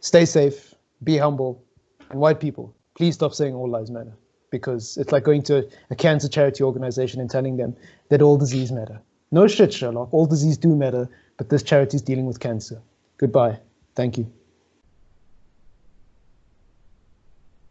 Stay safe, be humble, and white people, please stop saying all lives matter, because it's like going to a cancer charity organization and telling them that all disease matter. No shit, Sherlock, all disease do matter, but this charity is dealing with cancer. Goodbye. Thank you.